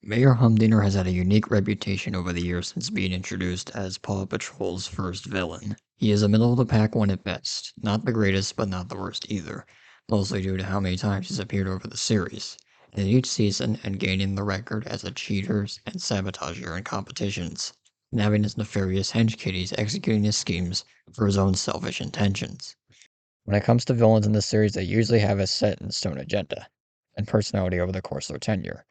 Mayor Humdinger has had a unique reputation over the years since being introduced as Paw Patrol's first villain. He is a middle of the pack one at best, not the greatest but not the worst either, mostly due to how many times he's appeared over the series, and each season and gaining the record as a cheater and sabotager in competitions, and having his nefarious hench kitties executing his schemes for his own selfish intentions. When it comes to villains in the series, they usually have a set in stone agenda and personality over the course of their tenure.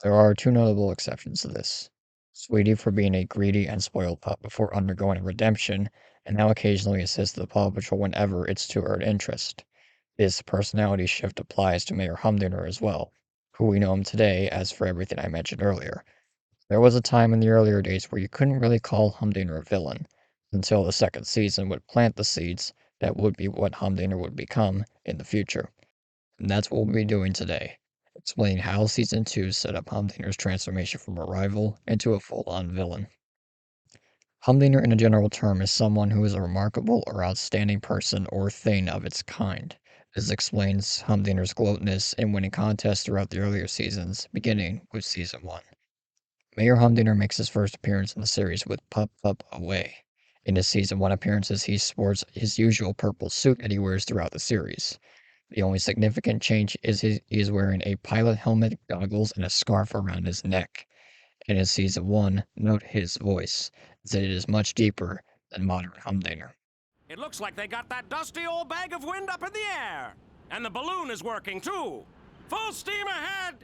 There are two notable exceptions to this. Sweetie for being a greedy and spoiled pup before undergoing a redemption, and now occasionally assists the Paw Patrol whenever it's to her interest. This personality shift applies to Mayor Humdinger as well, who we know him today as for everything I mentioned earlier. There was a time in the earlier days where you couldn't really call Humdinger a villain, until the second season would plant the seeds that would be what Humdinger would become in the future. And that's what we'll be doing today, explaining how Season 2 set up Humdinger's transformation from a rival into a full-on villain. Humdinger, in a general term, is someone who is a remarkable or outstanding person or thing of its kind. This explains Humdinger's gloatness in winning contests throughout the earlier seasons, beginning with Season 1. Mayor Humdinger makes his first appearance in the series with Pup Away. In his Season 1 appearances, he sports his usual purple suit that he wears throughout the series. The only significant change is he is wearing a pilot helmet, goggles, and a scarf around his neck. In his Season 1, note his voice, as it is much deeper than modern Humdinger. It looks like they got that dusty old bag of wind up in the air. And the balloon is working too. Full steam ahead!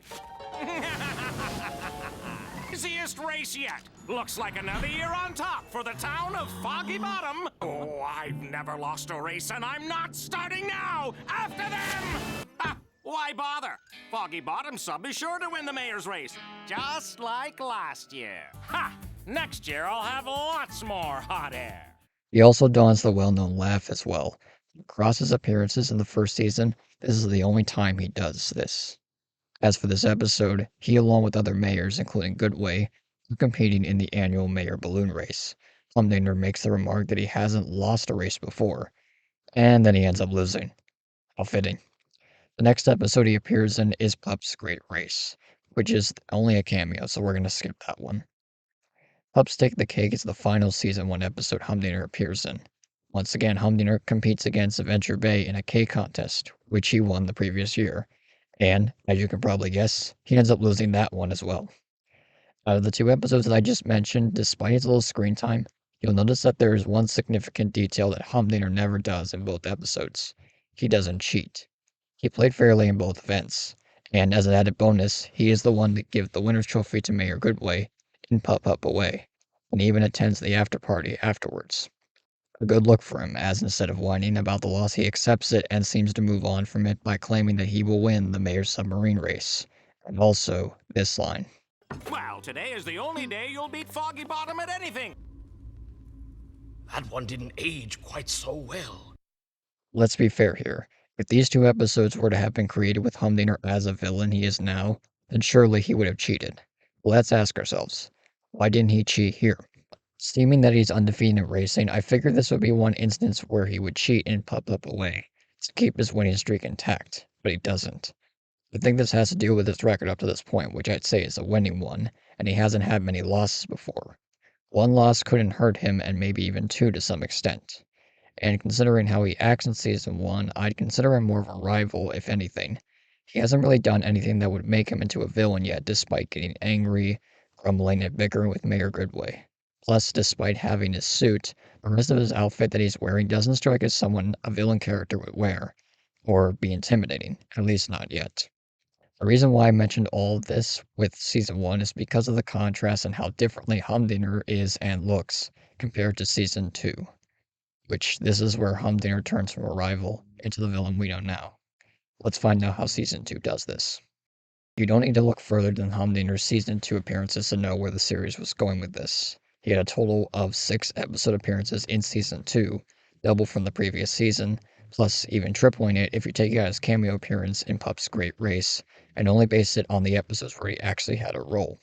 Easiest race yet. Looks like another year on top for the town of Foggy Bottom. Oh, I've never lost a race, and I'm not starting now! After them! Why bother? Foggy Bottom sub is sure to win the mayor's race, just like last year. Ha! Next year I'll have lots more hot air. He also dons the well-known laugh as well. Across his appearances in the first season, this is the only time he does this. As for this episode, he, along with other mayors, including Goodway, are competing in the annual mayor balloon race. Humdinger makes the remark that he hasn't lost a race before, and then he ends up losing. How fitting. The next episode he appears in is Pup's Great Race, which is only a cameo, so we're going to skip that one. Pup's Take the Cake is the final Season 1 episode Humdinger appears in. Once again, Humdinger competes against Adventure Bay in a cake contest, which he won the previous year. And, as you can probably guess, he ends up losing that one as well. Out of the two episodes that I just mentioned, despite his little screen time, you'll notice that there is one significant detail that Humdinger never does in both episodes. He doesn't cheat. He played fairly in both events, and as an added bonus, he is the one that gives the winner's trophy to Mayor Goodway in Pup Away, and even attends the after party afterwards. A good look for him, as instead of whining about the loss, he accepts it and seems to move on from it by claiming that he will win the mayor's submarine race. And also, this line. Well, today is the only day you'll beat Foggy Bottom at anything. That one didn't age quite so well. Let's be fair here. If these two episodes were to have been created with Humdinger as a villain he is now, then surely he would have cheated. Let's ask ourselves, why didn't he cheat here? Seeming that he's undefeated in racing, I figured this would be one instance where he would cheat and Pup Away to keep his winning streak intact, but he doesn't. I think this has to do with his record up to this point, which I'd say is a winning one, and he hasn't had many losses before. One loss couldn't hurt him, and maybe even two to some extent. And considering how he acts in Season 1, I'd consider him more of a rival, if anything. He hasn't really done anything that would make him into a villain yet, despite getting angry, grumbling, and bickering with Mayor Goodway. Plus, despite having his suit, the rest of his outfit that he's wearing doesn't strike as someone a villain character would wear, or be intimidating, at least not yet. The reason why I mentioned all of this with Season 1 is because of the contrast and how differently Humdinger is and looks compared to Season 2, which this is where Humdinger turns from a rival into the villain we know now. Let's find out how Season 2 does this. You don't need to look further than Humdinger's Season 2 appearances to know where the series was going with this. He had a total of 6 episode appearances in Season 2, double from the previous season, plus even tripling it if you take out his cameo appearance in Pup's Great Race, and only base it on the episodes where he actually had a role.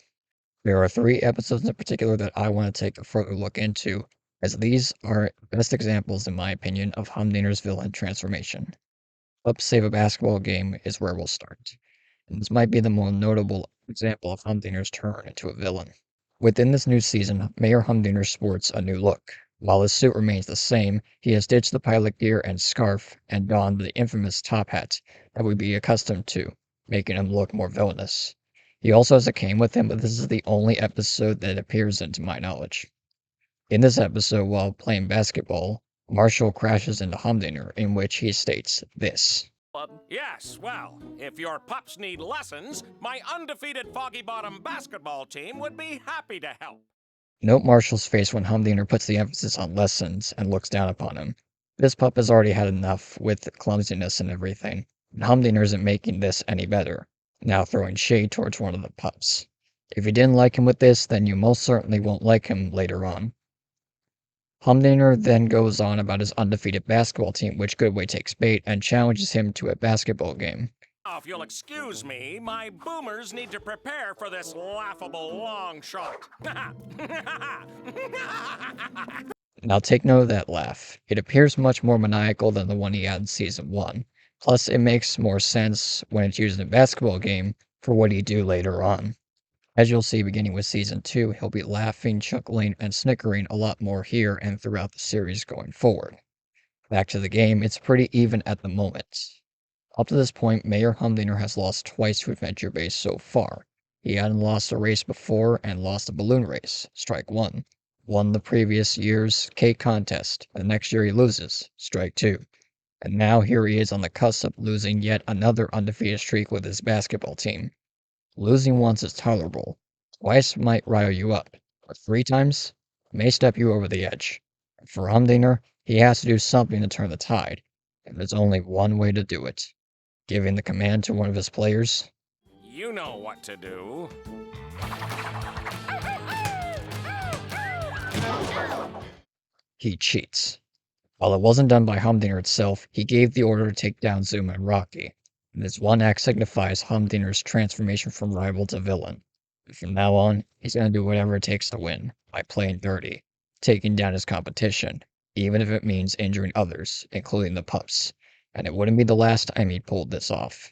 There are 3 episodes in particular that I want to take a further look into, as these are best examples, in my opinion, of Humdinger's villain transformation. Pup's Save a Basketball Game is where we'll start. and this might be the more notable example of Humdinger's turn into a villain. Within this new season, Mayor Humdinger sports a new look. While his suit remains the same, he has ditched the pilot gear and scarf and donned the infamous top hat that we'd be accustomed to, making him look more villainous. He also has a cane with him, but this is the only episode that it appears in to my knowledge. In this episode, while playing basketball, Marshall crashes into Humdinger, in which he states this. Yes, well, if your pups need lessons, my undefeated Foggy Bottom basketball team would be happy to help. Note Marshall's face when Humdinger puts the emphasis on lessons and looks down upon him. This pup has already had enough with clumsiness and everything, and Humdinger isn't making this any better, now throwing shade towards one of the pups. If you didn't like him with this, then you most certainly won't like him later on. Humdinger then goes on about his undefeated basketball team, which Goodway takes bait and challenges him to a basketball game. Now, if you'll excuse me, my boomers need to prepare for this laughable long shot. Now take note of that laugh. It appears much more maniacal than the one he had in Season 1. Plus, it makes more sense when it's used in a basketball game for what he'd do later on. As you'll see beginning with Season 2, he'll be laughing, chuckling, and snickering a lot more here and throughout the series going forward. Back to the game, it's pretty even at the moment. Up to this point, Mayor Humdinger has lost twice to Adventure Base so far. He hadn't lost a race before and lost a balloon race, strike 1. Won the previous year's cake contest. The next year he loses, strike 2. And now here he is on the cusp of losing yet another undefeated streak with his basketball team. Losing once is tolerable. Twice might rile you up, but 3 times may step you over the edge. And for Humdinger, he has to do something to turn the tide, and there's only one way to do it. Giving the command to one of his players. You know what to do. He cheats. While it wasn't done by Humdinger itself, he gave the order to take down Zuma and Rocky, and this one act signifies Humdinger's transformation from rival to villain. And from now on, he's going to do whatever it takes to win, by playing dirty, taking down his competition, even if it means injuring others, including the pups, and it wouldn't be the last time he pulled this off.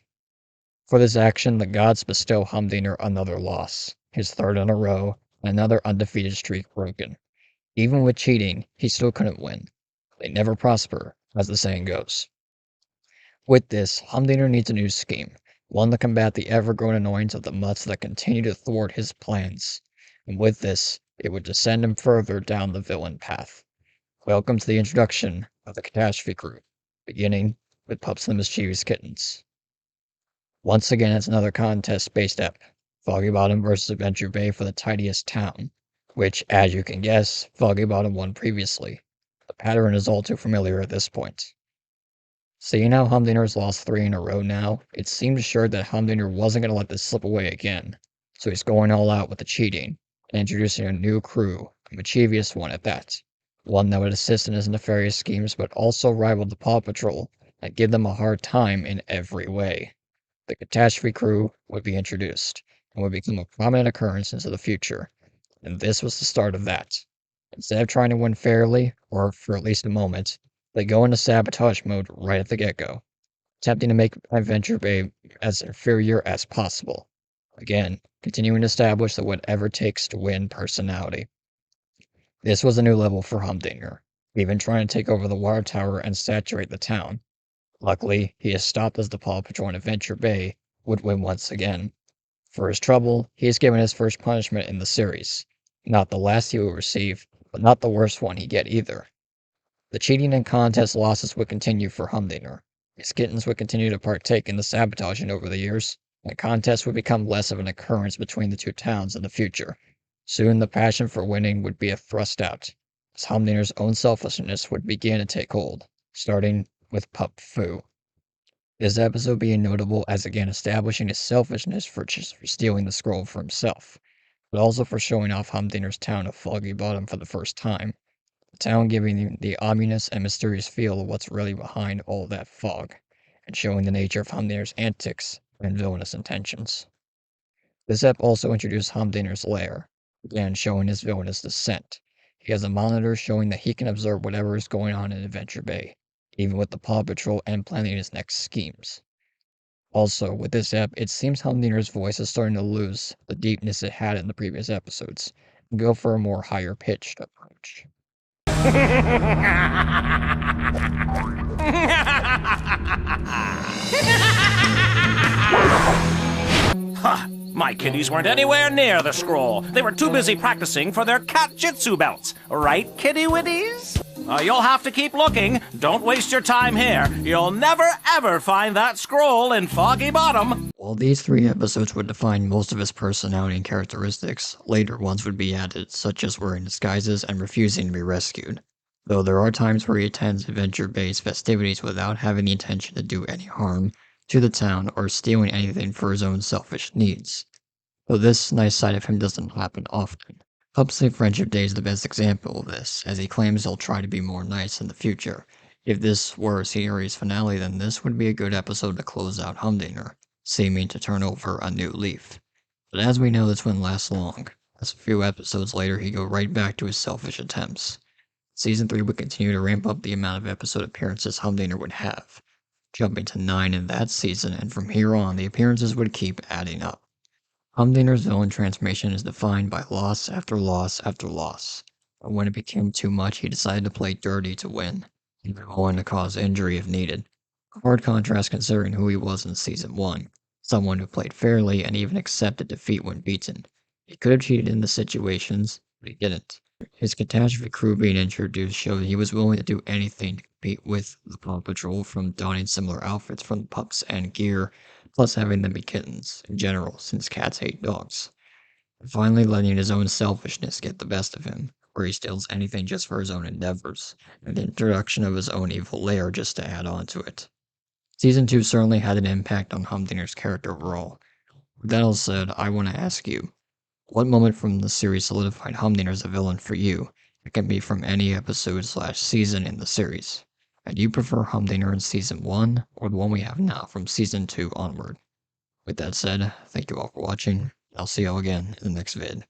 For this action, the gods bestow Humdinger another loss, his 3rd in a row, and another undefeated streak broken. Even with cheating, he still couldn't win. They never prosper, as the saying goes. With this, Humdinger needs a new scheme, one to combat the ever-growing annoyance of the mutts that continue to thwart his plans. And with this, it would just send him further down the villain path. Welcome to the introduction of the Catastrophe Crew, beginning with Pups the Mischievous Kittens. Once again, it's another contest-based ep, Foggy Bottom vs. Adventure Bay for the tidiest town, which, as you can guess, Foggy Bottom won previously. The pattern is all too familiar at this point. Seeing how Humdinger's lost 3 in a row now, it seemed assured that Humdinger wasn't going to let this slip away again, so he's going all out with the cheating, and introducing a new crew, a mischievous one at that. One that would assist in his nefarious schemes but also rival the Paw Patrol, and give them a hard time in every way. The Catastrophe Crew would be introduced, and would become a prominent occurrence into the future, and this was the start of that. Instead of trying to win fairly, or for at least a moment, they go into sabotage mode right at the get-go, attempting to make Adventure Bay as inferior as possible. Again, continuing to establish the whatever takes to win personality. This was a new level for Humdinger, even trying to take over the water tower and saturate the town. Luckily, he is stopped as the Paw Patrol in Adventure Bay would win once again. For his trouble, he is given his first punishment in the series. Not the last he will receive, but not the worst one he get either. The cheating and contest losses would continue for Humdinger. His kittens would continue to partake in the sabotaging over the years, and contests would become less of an occurrence between the two towns in the future. Soon the passion for winning would be thrust out, as Humdinger's own selfishness would begin to take hold, starting with Pup Foo. This episode being notable as again establishing his selfishness for stealing the scroll for himself, but also for showing off Humdinger's town of Foggy Bottom for the first time, the town giving the ominous and mysterious feel of what's really behind all that fog, and showing the nature of Humdinger's antics and villainous intentions. This ep also introduced Humdinger's lair, again showing his villainous descent. He has a monitor showing that he can observe whatever is going on in Adventure Bay, even with the Paw Patrol and planning his next schemes. Also, with this ep, it seems Humdinger's voice is starting to lose the deepness it had in the previous episodes and go for a more higher pitched approach. Huh. My kitties weren't anywhere near the scroll. They were too busy practicing for their cat jitsu belts. Right, kitty witties? You'll have to keep looking. Don't waste your time here. You'll never ever find that scroll in Foggy Bottom. While these 3 episodes would define most of his personality and characteristics, later ones would be added, such as wearing disguises and refusing to be rescued. Though there are times where he attends adventure-based festivities without having the intention to do any harm to the town or stealing anything for his own selfish needs. Though this nice side of him doesn't happen often. Pup's Friendship Day is the best example of this, as he claims he'll try to be more nice in the future. If this were a series finale, then this would be a good episode to close out Humdinger, seeming to turn over a new leaf. But as we know, this wouldn't last long, as a few episodes later he'd go right back to his selfish attempts. Season 3 would continue to ramp up the amount of episode appearances Humdinger would have, jumping to 9 in that season, and from here on, the appearances would keep adding up. Humdinger's villain transformation is defined by loss after loss after loss, but when it became too much, he decided to play dirty to win, even willing to cause injury if needed. A hard contrast considering who he was in Season 1, someone who played fairly and even accepted defeat when beaten. He could have cheated in the situations, but he didn't. His catastrophe crew being introduced showed he was willing to do anything to compete with the Paw Patrol, from donning similar outfits from the pups and gear, plus having them be kittens in general, since cats hate dogs. And finally letting his own selfishness get the best of him, where he steals anything just for his own endeavors, and the introduction of his own evil lair just to add on to it. Season 2 certainly had an impact on Humdinger's character overall. With that all said, I want to ask you, what moment from the series solidified Humdinger as a villain for you? It can be from any episode/season in the series. And do you prefer Humdinger in Season 1 or the one we have now from Season 2 onward? With that said, thank you all for watching. I'll see y'all again in the next vid.